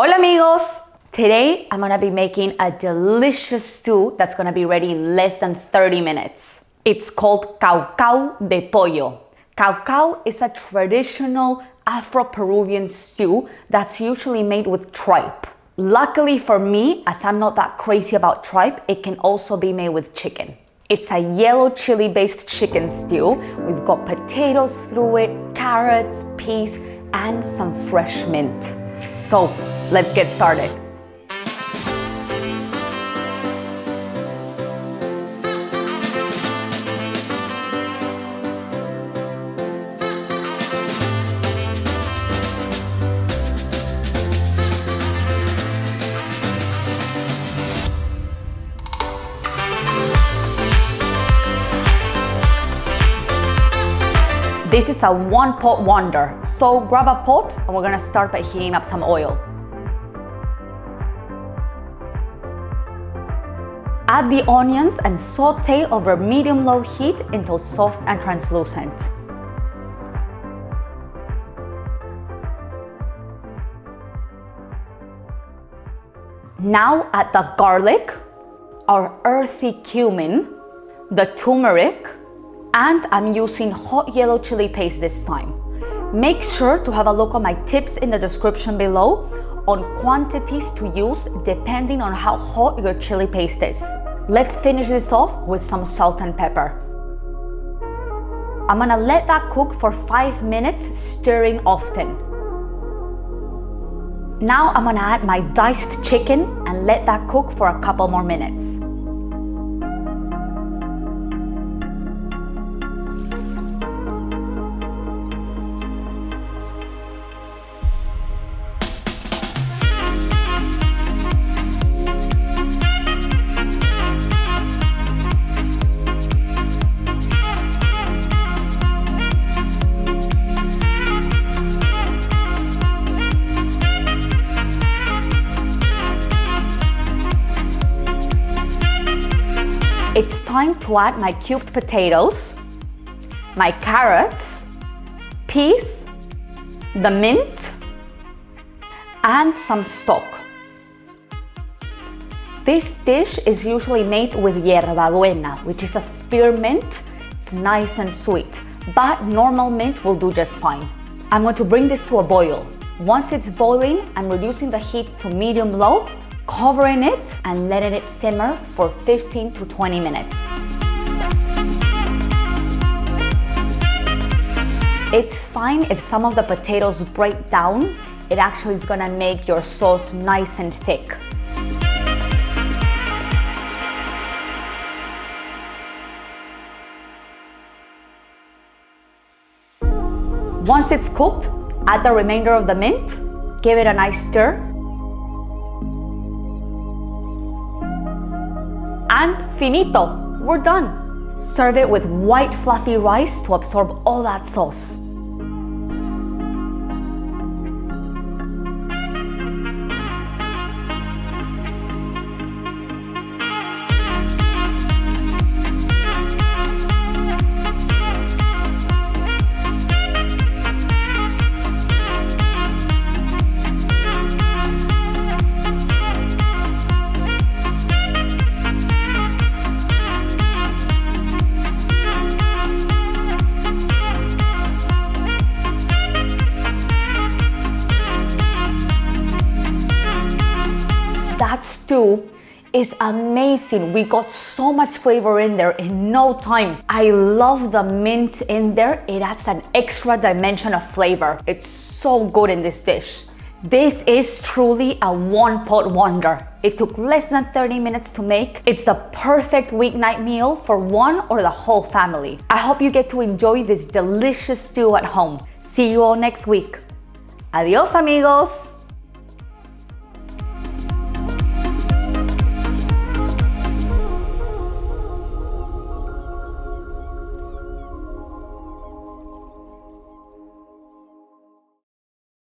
Hola amigos! Today I'm gonna be making a delicious stew that's gonna be ready in less than 30 minutes. It's called Cau Cau de Pollo. Cau Cau is a traditional Afro-Peruvian stew that's usually made with tripe. Luckily for me, as I'm not that crazy about tripe, it can also be made with chicken. It's a yellow chili-based chicken stew. We've got potatoes through it, carrots, peas, and some fresh mint. So, let's get started. This is a one-pot wonder, so grab a pot and we're gonna start by heating up some oil. Add the onions and saute over medium-low heat until soft and translucent. Now add the garlic, our earthy cumin, the turmeric, and I'm using hot yellow chili paste this time. Make sure to have a look at my tips in the description below on quantities to use depending on how hot your chili paste is. Let's finish this off with some salt and pepper. I'm gonna let that cook for 5 minutes, stirring often. Now I'm gonna add my diced chicken and let that cook for a couple more minutes. It's time to add my cubed potatoes, my carrots, peas, the mint, and some stock. This dish is usually made with hierbabuena, which is a spearmint. It's nice and sweet, but normal mint will do just fine. I'm going to bring this to a boil. Once it's boiling, I'm reducing the heat to medium-low, covering it and letting it simmer for 15 to 20 minutes. It's fine if some of the potatoes break down. It actually is gonna make your sauce nice and thick. Once it's cooked, add the remainder of the mint, give it a nice stir, and finito, we're done. Serve it with white fluffy rice to absorb all that sauce. That stew is amazing. We got so much flavor in there in no time. I love the mint in there. It adds an extra dimension of flavor. It's so good in this dish. This is truly a one-pot wonder. It took less than 30 minutes to make. It's the perfect weeknight meal for one or the whole family. I hope you get to enjoy this delicious stew at home. See you all next week. Adios, amigos.